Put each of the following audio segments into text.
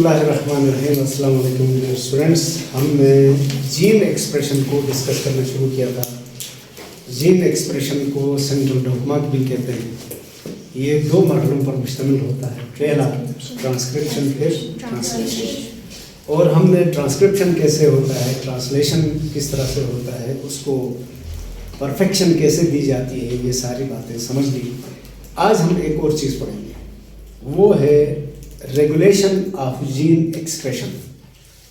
अस्सलाम वालेकुम dear students. हमने जीन एक्सप्रेशन को डिस्कस करना शुरू किया था। जीन एक्सप्रेशन को सेंट्रल डॉग्मा भी कहते हैं। ये दो मरहलों पर मुश्तमिल होता है। पहला ट्रांसक्रिप्शन, फिर ट्रांसलेशन। और हमने ट्रांसक्रिप्शन कैसे होता है, ट्रांसलेशन किस तरह से होता है, उसको परफेक्शन कैसे दी जाती है, ये सारी बातें समझ ली। आज हम एक और चीज़ पढ़ेंगे, वो है रेगुलेशन ऑफ जीन एक्सप्रेशन।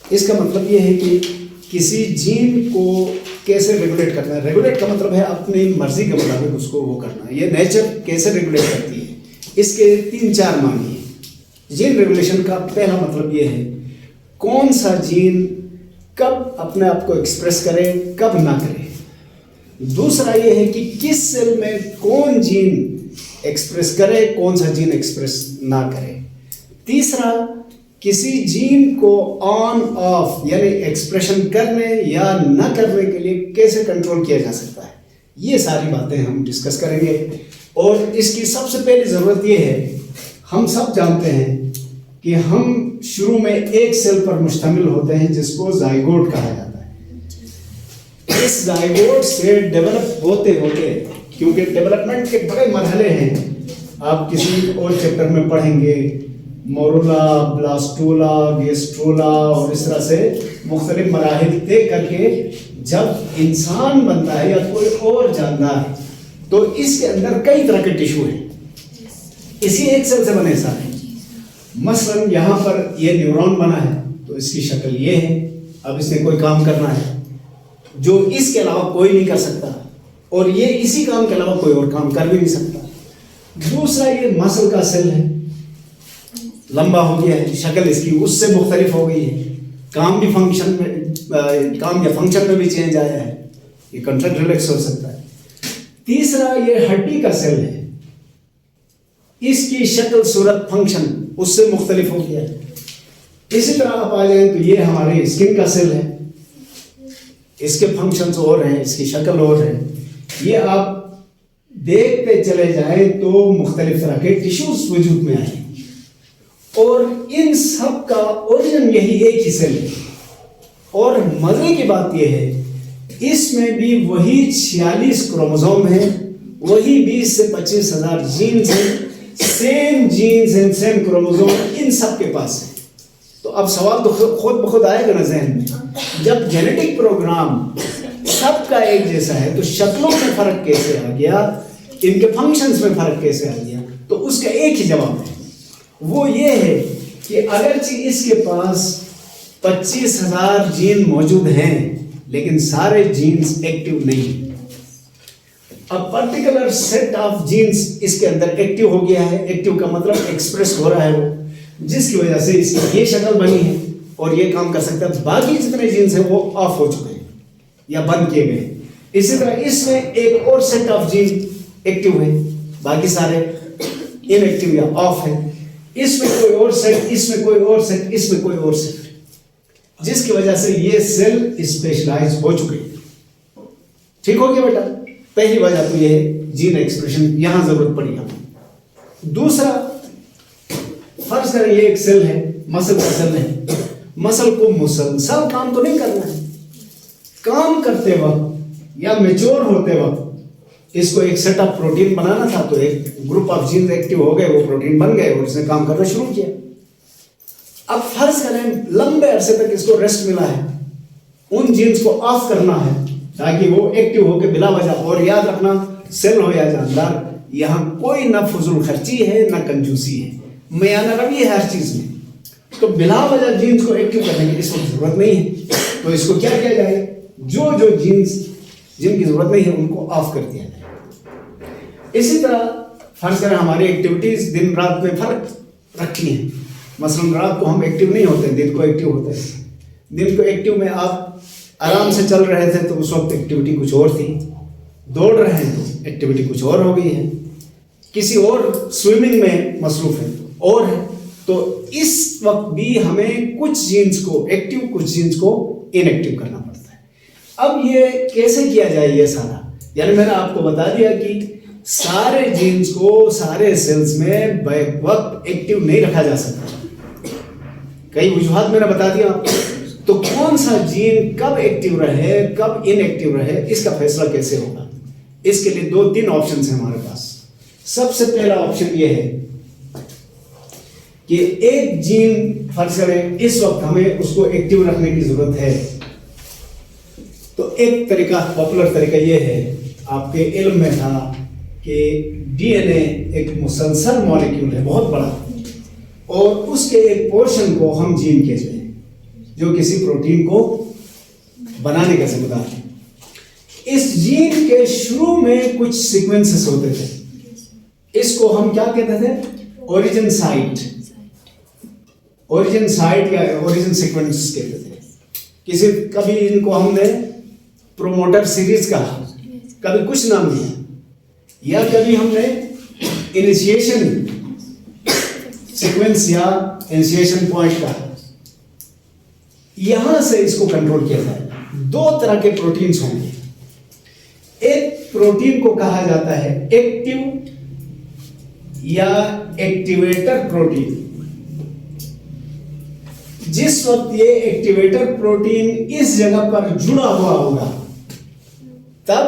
इसका मतलब ये है कि किसी जीन को कैसे रेगुलेट करना है। रेगुलेट का मतलब है अपनी मर्जी के मुताबिक उसको वो करना। ये नेचर कैसे रेगुलेट करती है, इसके 3-4 मानी हैं। जीन रेगुलेशन का पहला मतलब ये है कौन सा जीन कब अपने आप को एक्सप्रेस करे, कब ना करे। दूसरा ये है कि किस सेल में कौन जीन एक्सप्रेस करे, कौन सा जीन एक्सप्रेस ना करे। तीसरा, किसी जीन को ऑन ऑफ यानी एक्सप्रेशन करने या न करने के लिए कैसे कंट्रोल किया जा सकता है। ये सारी बातें हम डिस्कस करेंगे। और इसकी सबसे पहली ज़रूरत ये है, हम सब जानते हैं कि हम शुरू में एक सेल पर मुश्तमिल होते हैं जिसको जाइगोट कहा जाता है। इस जाइगोट से डेवलप होते होते, क्योंकि डेवलपमेंट के बड़े मरहले हैं, आप किसी और चैप्टर में पढ़ेंगे, मोरूला, ब्लास्टोला, गेस्ट्रोला, और इस तरह से मुख्तलिफ मराहिल तय करके जब इंसान बनता है या कोई और जानदार है तो इसके अंदर कई तरह के टिश्यू हैं। इसी एक सेल से बने सारे। मसलन यहाँ पर ये न्यूरॉन बना है तो इसकी शक्ल ये है। अब इसने कोई काम करना है जो इसके अलावा कोई नहीं कर सकता, और ये इसी काम के अलावा कोई और काम कर भी नहीं सकता। दूसरा, ये मसल का सेल है, लंबा हो गया है, शक्ल इसकी उससे मुख्तलिफ हो गई है, काम भी फंक्शन में काम या फंक्शन में भी चेंज आया है, ये कंट्रैक्ट रिलैक्स हो सकता है। तीसरा, ये हड्डी का सेल है, इसकी शक्ल, सूरत, फंक्शन उससे मुख्तलिफ हो गया है। इसी तरह आप आ जाए तो ये हमारे स्किन का सेल है, इसके फंक्शंस और हैं, इसकी शक्ल और है। ये आप देखते चले जाए तो मुख्तलिफ तरह के टिश्यूज वजूद में आए, और इन सब का ओरिजिन यही एक ही सेल है। और मजे की बात यह है इसमें भी वही 46 क्रोमोसोम है, वही 20 से 25 हजार जीन्स हैं, same genes and same chromosome इन सब के पास है। तो अब सवाल तो खुद ब खुद आएगा ना जहन में, जब जेनेटिक प्रोग्राम सबका एक जैसा है तो शक्लों में फर्क कैसे आ गया, इनके फंक्शंस में फर्क कैसे आ गया। तो उसका एक ही जवाब है, वो ये है कि अगरचे इसके पास 25,000 जीन मौजूद हैं लेकिन सारे जीन्स एक्टिव नहीं। अब पर्टिकुलर सेट ऑफ जीन्स इसके अंदर एक्टिव हो गया है। एक्टिव का मतलब एक्सप्रेस हो रहा है वो, जिसकी वजह से इसकी ये शक्ल बनी है और ये काम कर सकता है। बाकी जितने जीन्स हैं वो ऑफ हो चुके हैं या बंद किए गए। इसी तरह इसमें एक और सेट ऑफ जीन एक्टिव है, बाकी सारे इनएक्टिव या ऑफ है। इसमें कोई और सेट, इसमें कोई और सेट, इसमें कोई और सेट, जिसकी वजह से ये सेल स्पेशलाइज हो चुके हैं। ठीक हो गया बेटा? पहली वजह तो ये है जीन एक्सप्रेशन, यहां जरूरत पड़ी हमें। दूसरा, फर्ज करें ये एक सेल है, मसल का सेल है। मसल को मुसलसल काम तो नहीं करना है, काम करते वक्त या मैच्योर होते वक्त इसको एक सेट ऑफ प्रोटीन बनाना था, तो एक ग्रुप ऑफ जीन्स एक्टिव हो गए, वो प्रोटीन बन गए और इसने काम करना शुरू किया। अब फर्ज करें लंबे अरसे तक इसको रेस्ट मिला है, उन जीन्स को ऑफ करना है ताकि वो एक्टिव होकर बिला वजह, और याद रखना सेल हो या जानदार, यहाँ कोई ना फजूल खर्ची है ना कंजूसी है, मयाना रवि है हर चीज में। तो बिला वजह जीन्स को एक्टिव करने की इसको जरूरत नहीं है। तो इसको क्या किया जाए, जो जो जीन्स जिनकी जरूरत नहीं है उनको ऑफ कर दिया जाए। इसी तरह फर्ज करें हमारी एक्टिविटीज दिन रात में फर्क रखती हैं। मसलन रात को हम एक्टिव नहीं होते, दिन को एक्टिव होते हैं। दिन को एक्टिव में आप आराम से चल रहे थे तो उस वक्त एक्टिविटी कुछ और थी, दौड़ रहे हैं तो एक्टिविटी कुछ और हो गई है, किसी और स्विमिंग में मसरूफ है और है। तो इस वक्त भी हमें कुछ जीन्स को एक्टिव, कुछ जीन्स को इनएक्टिव करना पड़ता है। अब ये कैसे किया जाए ये सारा, यानी मैंने आपको बता दिया कि सारे जीन्स को सारे सेल्स में बैक वक्त एक्टिव नहीं रखा जा सकता। कई वजूहात मैंने बता दिया आपको। तो कौन सा जीन कब एक्टिव रहे, कब इनएक्टिव रहे, इसका फैसला कैसे होगा? इसके लिए 2-3 ऑप्शन है हमारे पास। सबसे पहला ऑप्शन ये है कि एक जीन फर्ज करें इस वक्त हमें उसको एक्टिव रखने की जरूरत है, तो एक तरीका, पॉपुलर तरीका ये है, आपके इल्म में था कि डीएनए एक मुसलसल मॉलिक्यूल है, बहुत बड़ा, और उसके एक पोर्शन को हम जीन कहते हैं, जो किसी प्रोटीन को बनाने का जिम्मेदार है। इस जीन के शुरू में कुछ सीक्वेंसेस होते थे, इसको हम क्या कहते थे? ओरिजिन साइट, ओरिजिन साइट या ओरिजिन सीक्वेंस कहते थे। किसी कभी इनको हमने प्रोमोटर सीरीज कहा, कभी कुछ नाम दिया, या कभी हमने इनिशिएशन सीक्वेंस या इनिशिएशन पॉइंट कहा। यहां से इसको कंट्रोल किया जाएगा। 2 तरह के प्रोटीन्स होंगे। एक प्रोटीन को कहा जाता है एक्टिव या एक्टिवेटर प्रोटीन। जिस वक्त ये एक्टिवेटर प्रोटीन इस जगह पर जुड़ा हुआ होगा, तब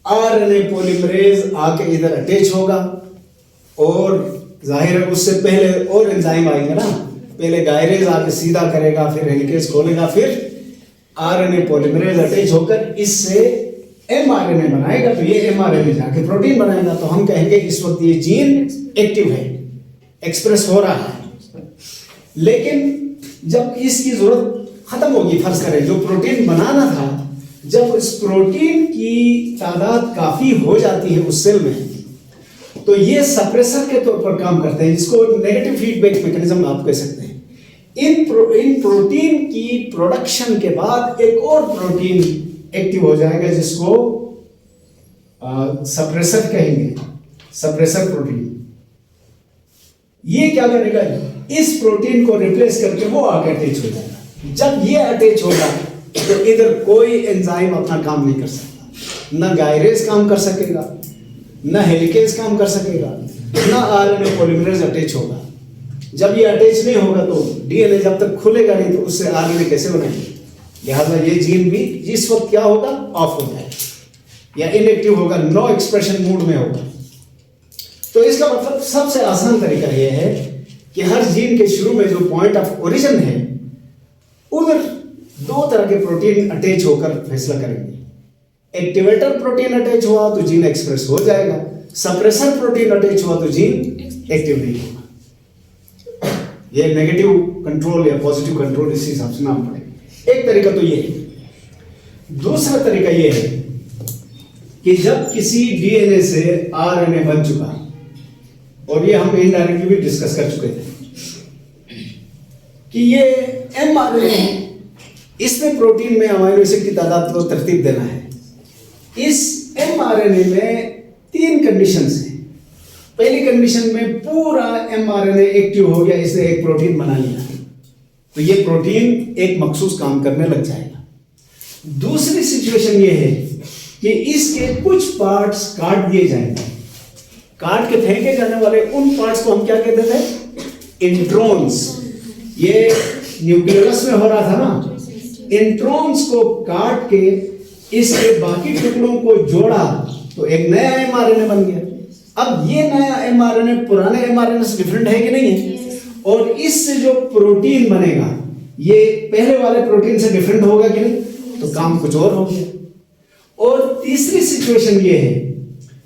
आरएनए पॉलीमरेज आके इधर अटैच होगा, और जाहिर है उससे पहले और एंजाइम आएंगे ना, पहले गायरेज आके सीधा करेगा, फिर हेलिकेज खोलेगा, फिर आरएनए पॉलीमरेज अटैच होकर इससे एमआरएनए बनाएगा, तो ये एमआरएनए जाके प्रोटीन बनाएगा। तो हम कहेंगे इस वक्त ये जीन एक्टिव है, एक्सप्रेस हो रहा है। लेकिन जब इसकी जरूरत खत्म होगी, फर्ज करें जो प्रोटीन बनाना था, जब इस प्रोटीन की तादाद काफी हो जाती है उस सेल में, तो ये सप्रेसर के तौर पर काम करते हैं, जिसको नेगेटिव फीडबैक मैकेनिज्म आप कह सकते हैं। इन प्रोटीन की प्रोडक्शन के बाद एक और प्रोटीन एक्टिव हो जाएगा, जिसको सप्रेसर कहेंगे, सप्रेसर प्रोटीन। ये क्या करेगा? इस प्रोटीन को रिप्लेस करके वो आके अटैच हो जाएगा। जब ये अटैच होगा तो इधर कोई एंजाइम अपना काम नहीं कर सकता, ना गायरेज काम कर सकेगा, ना हेलिकेज काम कर सकेगा, ना आरएनए पॉलीमरेज अटैच होगा। जब ये अटैच नहीं होगा तो डीएनए जब तक खुलेगा नहीं, तो उससे आरएनए कैसे बनेंगे? लिहाजा ये जीन भी इस वक्त क्या होगा? ऑफ हो जाएगा या इनएक्टिव होगा, नो एक्सप्रेशन मूड में होगा। तो इसका मतलब सबसे आसान तरीका यह है कि हर जीन के शुरू में जो पॉइंट ऑफ ओरिजिन है, उधर 2 तरह के प्रोटीन अटैच होकर फैसला करेंगे। एक्टिवेटर प्रोटीन अटैच हुआ तो जीन एक्सप्रेस हो जाएगा, सप्रेसर प्रोटीन अटैच हुआ तो जीन एक्टिव नहीं होगा। ये नेगेटिव कंट्रोल या पॉजिटिव कंट्रोल इस हिसाब से नाम पड़ेगा। एक तरीका तो ये है। दूसरा तरीका ये है कि जब किसी डीएनए से आरएनए बन चुका, और ये हम इनडायरेक्टली भी डिस्कस कर चुके थे कि ये एमआरएनए, इसमें प्रोटीन में अमीनो एसिड की तादाद को तरतीब देना है। इस एमआरएनए में 3 कंडीशंस हैं। पहली कंडीशन में पूरा एमआरएनए एक्टिव हो गया, इसने एक प्रोटीन बना लिया, तो ये प्रोटीन एक मखसूस काम करने लग जाएगा। दूसरी सिचुएशन ये है कि इसके कुछ पार्ट्स काट दिए जाएंगे। काट के फेंके जाने वाले उन पार्ट्स को हम क्या कहते थे? इंट्रॉन्स। ये न्यूक्लियस में हो रहा था ना, इंट्रॉन्स को काट के इसके बाकी टुकड़ों को जोड़ा तो एक नया एमआरएनए बन गया। अब ये नया एमआरएनए पुराने एमआरएनए से डिफरेंट है कि नहीं है? और इससे जो प्रोटीन बनेगा ये पहले वाले प्रोटीन से डिफरेंट होगा कि नहीं? तो काम कुछ और हो गया। और तीसरी सिचुएशन ये है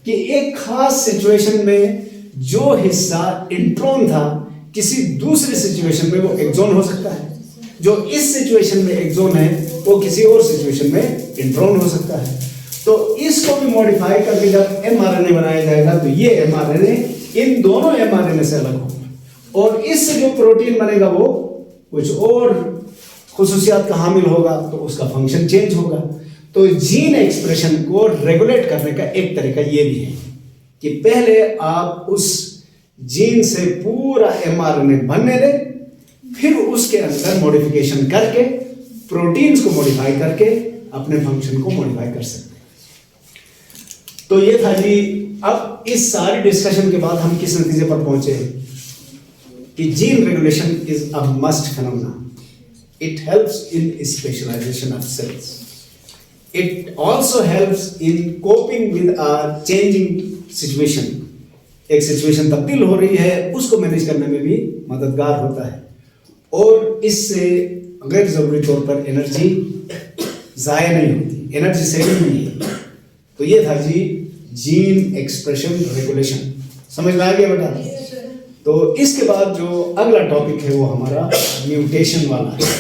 कि एक खास सिचुएशन में जो हिस्सा इंट्रॉन था, किसी दूसरी सिचुएशन में वो एक्सॉन हो सकता है। जो इस सिचुएशन में एक्सॉन है वो किसी और सिचुएशन में इंट्रॉन हो सकता है। तो इसको भी मॉडिफाई करके जब एमआरएनए बनाया जाएगा तो ये एमआरएनए इन दोनों एमआरएनए से अलग होगा, और इससे जो प्रोटीन बनेगा वो कुछ और खुसूसियात का हामिल होगा, तो उसका फंक्शन चेंज होगा। तो जीन एक्सप्रेशन को रेगुलेट करने का एक तरीका ये भी है कि पहले आप उस जीन से पूरा एमआरएनए बनने दें, फिर उसके अंदर मॉडिफिकेशन करके प्रोटीन्स को मॉडिफाई करके अपने फंक्शन को मॉडिफाई कर सकते हैं। तो ये था जी। अब इस सारी डिस्कशन के बाद हम किस नतीजे पर पहुंचे कि gene regulation is a must phenomenon. It helps in specialization of cells. It also helps in coping with a changing situation. एक सिचुएशन तब्दील हो रही है, उसको मैनेज करने में भी मददगार होता है और इससे गैर जरूरी तौर पर एनर्जी ज़ाया नहीं होती, एनर्जी सेविंग नहीं है। तो ये था जी जीन एक्सप्रेशन रेगुलेशन। समझ में आ गया बेटा? तो इसके बाद जो अगला टॉपिक है वो हमारा म्यूटेशन वाला है।